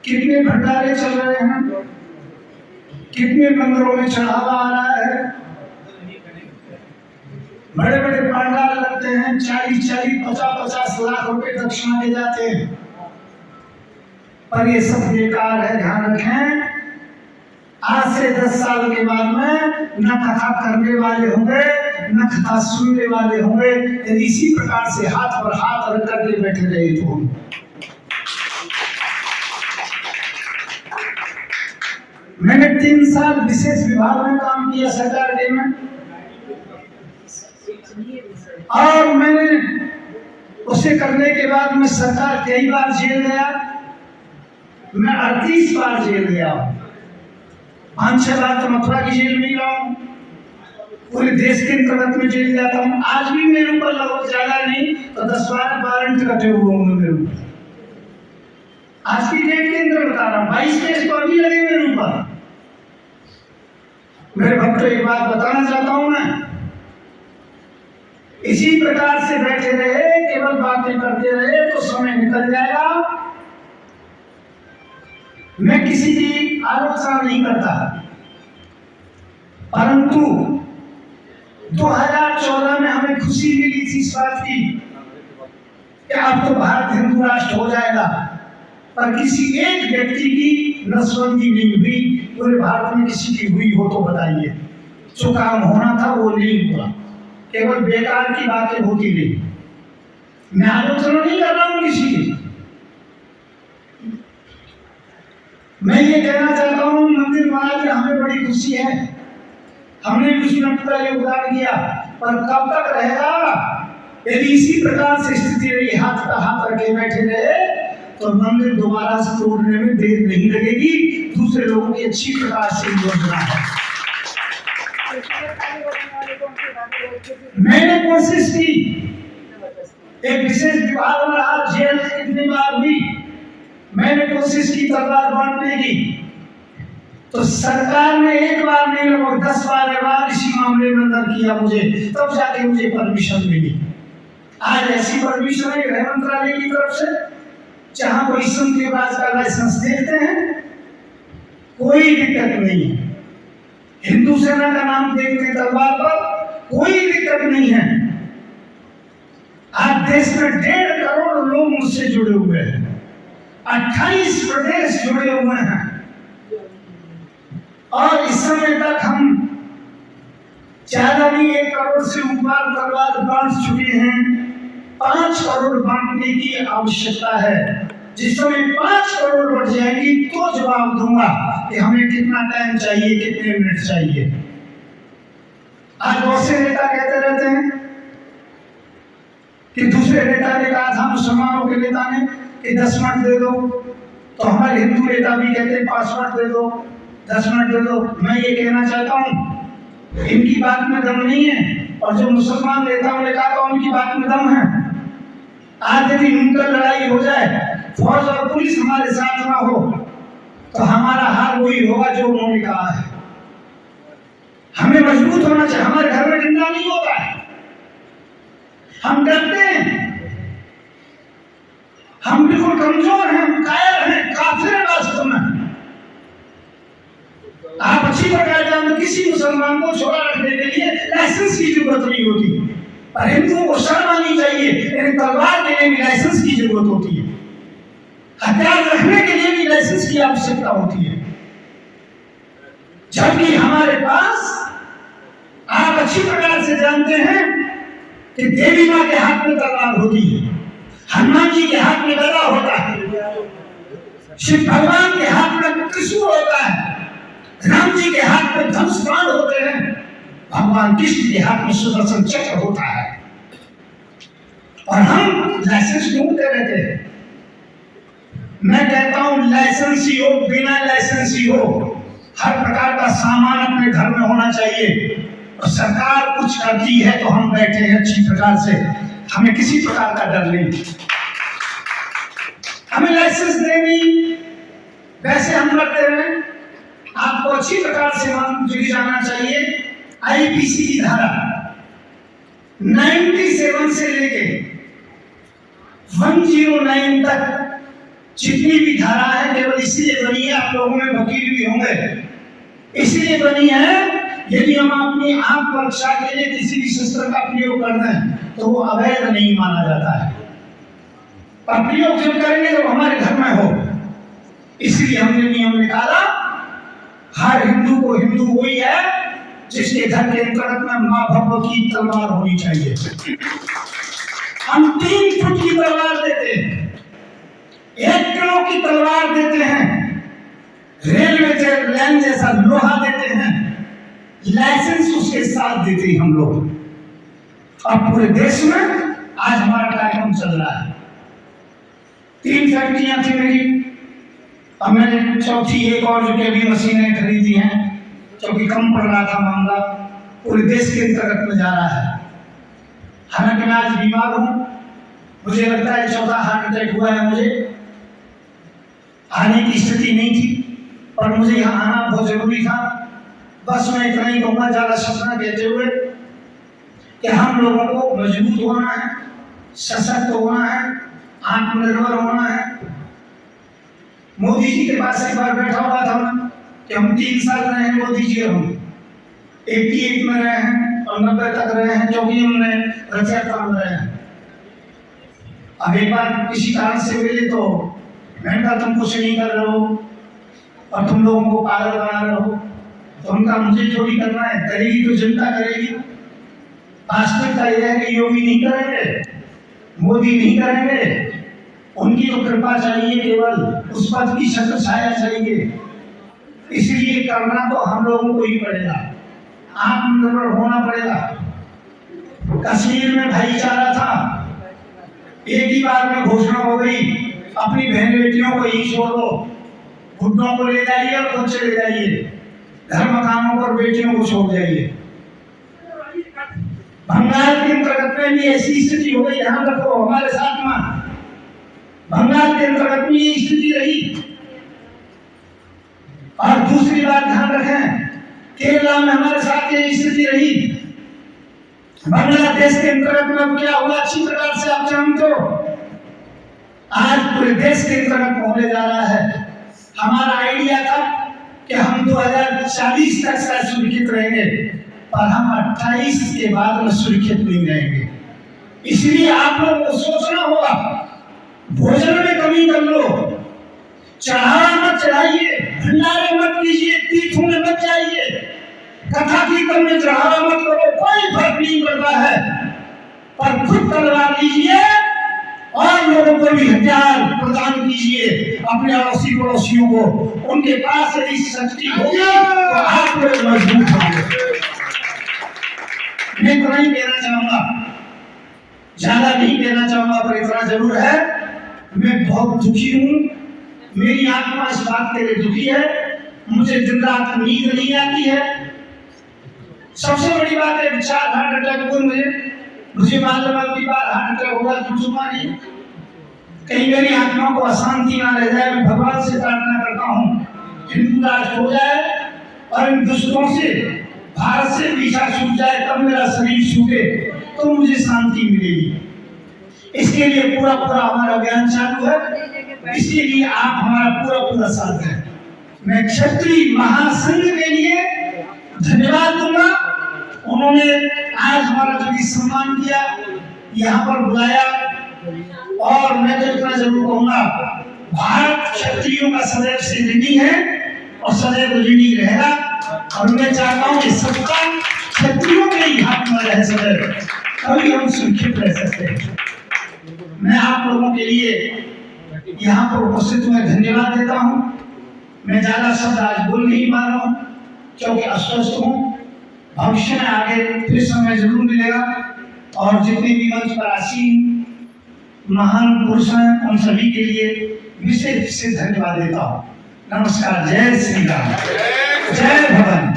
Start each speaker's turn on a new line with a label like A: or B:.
A: कितने भंडारे चल रहे हैं, कितने मंदिरों में चढ़ावा आ रहा है, बड़े बड़े पंडाल लगते हैं, 40-40, 50-50 लाख रुपए दक्षिणा दे जाते हैं, पर ये सब बेकार है। ध्यान रखें, आज से 10 साल के बाद में न कथा करने वाले होंगे न कथा सुनने वाले होंगे। यदि इसी प्रकार से हाथ पर हाथ रख करके बैठे रहे तो मैंने 3 साल विशेष विभाग में काम किया सरकार के में, और मैंने उसे करने के बाद में सरकार कई बार जेल गया। मैं 38 बार जेल गया, 5-6 बार तो मथुरा की जेल में गया हूँ, पूरे देश के अंतर्गत में जेल जाता हूँ। आज भी मेरे ऊपर लगभग ज्यादा नहीं तो 10-12 वारंट कटे हुए होंगे मेरे ऊपर। आज की डेट के अंदर बता रहा हूँ, 22 केस तो अभी लगे मेरे ऊपर। मेरे भक्तों एक बात बताना चाहता हूँ मैं, इसी प्रकार से बैठे रहे, केवल बातें करते रहे तो समय निकल जाएगा। मैं किसी की आलोचना नहीं करता, परंतु 2014 में हमें खुशी मिली थी इस बात की कि अब तो भारत हिंदू राष्ट्र हो जाएगा, पर किसी एक व्यक्ति की नसबंदी नहीं हुई। पूरे भारत में किसी की हुई हो तो बताइए। जो काम होना था वो नहीं हुआ, केवल बेकार की बातें होती रही। मैं आलोचना नहीं कर रहा हूं किसी की, मैं ये कहना चाहता हूँ मंदिर बना के हमें बड़ी खुशी है, हमने भी उसमें पूरा योगदान दिया, पर कब तक रहेगा? यदि इसी प्रकार से स्थिति रही, हाथ का हाथ रखे बैठे रहे, तो मंदिर दोबारा से तोड़ने में देर नहीं लगेगी। दूसरे लोगों की अच्छी प्रकार से योजना है। मैंने कोशिश की, एक विशेष विभाग में रहा, जेल कितनी बार हुई, मैंने कोशिश की तलवार बांटने की, तो सरकार ने एक बार नहीं लगभग 10-12 बार इसी मामले में अंदर किया मुझे, तब जाके मुझे परमिशन मिली। आज ऐसी परमिशन है गृह मंत्रालय की तरफ से, जहां कोई संदेहबाज का लाइसेंस देखते हैं, कोई दिक्कत नहीं है। हिंदू सेना का नाम देखते हैं तलवार पर, कोई दिक्कत नहीं है। आज देश में 1.5 करोड़ लोग मुझसे जुड़े हुए हैं, 28 प्रदेश जुड़े हुए हैं, और इस समय तक हम ज्यादा नहीं 1 करोड़ से ऊपर तलवार बांट चुके हैं। 5 करोड़ बांटने की आवश्यकता है। जिस समय 5 करोड़ बढ़ जाएगी तो जवाब दूंगा कि हमें कितना टाइम चाहिए, कितने मिनट चाहिए। आज बहुत से नेता कहते रहते हैं कि दूसरे नेता ने कहा था, मुसलमानों के नेता ने, कि 10 मिनट दे दो, तो हमारे हिंदू नेता भी कहते हैं 5 मिनट दे दो, 10 मिनट दे दो। मैं ये कहना चाहता हूँ, इनकी बात में दम नहीं है, और जो मुसलमान नेताओं ने कहा था उनकी बात में दम है। आज यदि उनका लड़ाई हो जाए, फौज और पुलिस हमारे साथ ना हो, तो हमारा हाल वही होगा जो उन्होंने कहा है। हमें मजबूत होना चाहिए। हमारे घर में डंडा नहीं होता है, हम डरते हैं, हम बिल्कुल कमजोर हैं, हम कायर हैं, काफिर हैं वास्तव में। आप अच्छी प्रकार जानते, किसी मुसलमान को छोड़ा रखने के लिए लाइसेंस की जरूरत नहीं होती, पर हिंदुओं को शर्म आनी चाहिए, लेकिन तलवार के लिए भी लाइसेंस की जरूरत होती है, हथियार रखने के लिए भी लाइसेंस की आवश्यकता होती है। जबकि हमारे पास, आप अच्छी प्रकार से जानते हैं कि देवी माँ के हाथ में तलवार होती है, हनुमान जी के हाथ में गदा होता है, शिव भगवान के हाथ में त्रिशूल होता है, राम जी के हाथ में धनुष बाण होते हैं, भगवान कृष्ण के हाथ में सुदर्शन चक्र होता है, और हम लाइसेंस ढूंढते रहते हैं। मैं कहता हूं लाइसेंस ही हो, बिना लाइसेंस ही हो, हर प्रकार का सामान अपने घर में होना चाहिए। और सरकार कुछ करती है तो हम बैठे हैं अच्छी प्रकार से, हमें किसी प्रकार का डर नहीं। हमें लाइसेंस देनी, वैसे हम करते रहे। आपको अच्छी प्रकार से जाना चाहिए, आईपीसी की धारा 97 से लेके 109 तक जितनी भी धारा है केवल इसलिए बनी है, आप लोगों में वकील भी होंगे, इसलिए बनी है यदि हम अपनी आंख पर रक्षा के लिए किसी भी शस्त्र का प्रयोग कर दें तो वो अवैध नहीं माना जाता है, और प्रयोग जब करेंगे तो हमारे घर में हो। इसलिए हमने नियम निकाला, हर हिंदू को हिंदू वही है जिसके घर के अंतर्गत में माँ भगवत की तलवार होनी चाहिए। हम 3 फुट की तलवार देते हैं, 1 किलो की तलवार देते हैं, रेलवे लाइन जैसा लोहा देते हैं, लाइसेंस उसके साथ देते हैं हम लोग। अब पूरे देश में आज हमारा कार्यक्रम चल रहा है। 3 फैक्ट्रियां थी मेरी, अब मैंने चौथी एक और जो कि अभी मशीनें खरीदी हैं क्योंकि कम पड़ रहा था मामला, पूरे देश के अंतर्गत में जा रहा है। हालांकि मैं आज बीमार हूँ, मुझे लगता है 4था हार्ट अटैक हुआ है, मुझे आने की स्थिति नहीं थी पर मुझे यहाँ आना बहुत जरूरी था। बस मैं इतना ही कहूँगा, ज़्यादा सपना कहते हुए, कि हम लोगों को मजबूत होना है, सशक्त होना है, आत्मनिर्भर होना है। मोदी जी के पास एक बार बैठा हुआ था मैं कि हम 3 साल रहे हैं मोदी जी, हम 88 में रहे हैं और 90 तक रहे हैं क्योंकि हमने रक्षा काम रहे हैं। अब एक बार किसी कारण से मिले तो मैंने कहा तुम कुछ नहीं कर रहे हो और तुम लोगों को पागल बना रहे हो, तो उनका मुझे थोड़ी करना है, करेगी तो जनता करेगी। वास्तविकता यह है कि योगी नहीं करेंगे, मोदी नहीं करेंगे, उनकी तो कृपा चाहिए, केवल उस पद की शक्ल छाया चाहिए। इसलिए करना तो हम लोगों को ही पड़ेगा, आत्मनिर्भर होना पड़ेगा। कश्मीर में भाईचारा था, एक ही बार में घोषणा हो गई अपनी बहन बेटियों को ही छोड़ दो, घुटनों को ले जाइए और खुद चले जाइए, घर मकानों पर बेटियों को छोड़ जाइए। बंगाल के अंतर्गत में भी ऐसी स्थिति हो गई, ध्यान रखो हमारे साथ में, बंगाल के अंतर्गत में ये स्थिति रही। और दूसरी बात ध्यान रखें, केरला में हमारे साथ ये स्थिति रही। बांग्लादेश के अंतर्गत में क्या हुआ अच्छी प्रकार से आप जानते हो। आज पूरे देश के अंतर्गत होने जा रहा है। हमारा आइडिया था कि हम 2040 तक सुरक्षित रहेंगे, पर हम 28 के बाद में सुरक्षित नहीं रहेंगे। इसलिए आप लोगों को सोचना होगा, भोजन में कमी कर लो, चढ़ावा मत चढ़ाइए, भंडारे मत कीजिए, तीर्थों में मत जाइए, कथा कीर्तन में चढ़ावा मत करो, कोई फर्क नहीं पड़ता है, पर खुद तलवार लीजिए और लोगों को भी हथियार प्रदान कीजिए, अपने अड़ोसी पड़ोसियों को। उनके पास यदि शक्ति होगी तो आप लोग मजबूत होंगे। मैं इतना ही कहना चाहूंगा, ज्यादा नहीं कहना चाहूंगा, पर इतना जरूर है, मैं बहुत दुखी हूँ, मेरी आत्मा इस बात के लिए दुखी है, मुझे दिन रात नींद नहीं आती है। सबसे बड़ी बात है 4 हार्ट अटैक हुए मुझे मालूम है अगली बार हार्ट अटैक होगा तो छुपा नहीं, कहीं मेरी आत्मा को अशांति ना रह जाए। मैं भगवान से प्रार्थना करता हूँ हिंदू राष्ट्र हो जाए और इन दुष्टों से भारत से पीछा छूट जाए, तब मेरा शरीर छूटे तो मुझे शांति मिलेगी। इसके लिए पूरा हमारा अभियान चालू है, इसीलिए आप हमारा पूरा साथ है। मैं क्षत्रिय महासंघ के लिए धन्यवाद दूंगा, उन्होंने आज हमारा जो सम्मान किया, यहाँ पर बुलाया, और मैं तो इतना जरूर कहूंगा, भारत क्षत्रियों का सदैव से ऋणी है और सदैव ऋणी रहेगा, और मैं चाहता हूँ कि सबका क्षत्रियों के ही हाथ में रहे सदैव, तभी हम सुरक्षित रह सकते हैं। मैं आप लोगों के लिए यहाँ पर उपस्थित हुए धन्यवाद देता हूँ। मैं ज्यादा शब्द आज बोल नहीं पा रहा हूँ क्योंकि अस्वस्थ हूँ। भविष्य में आगे फिर समय जरूर मिलेगा, और जितने भी मंच पर आसीन महान पुरुष हैं उन सभी के लिए विशेष धन्यवाद देता हूँ। नमस्कार, जय श्री राम, जय भगवान।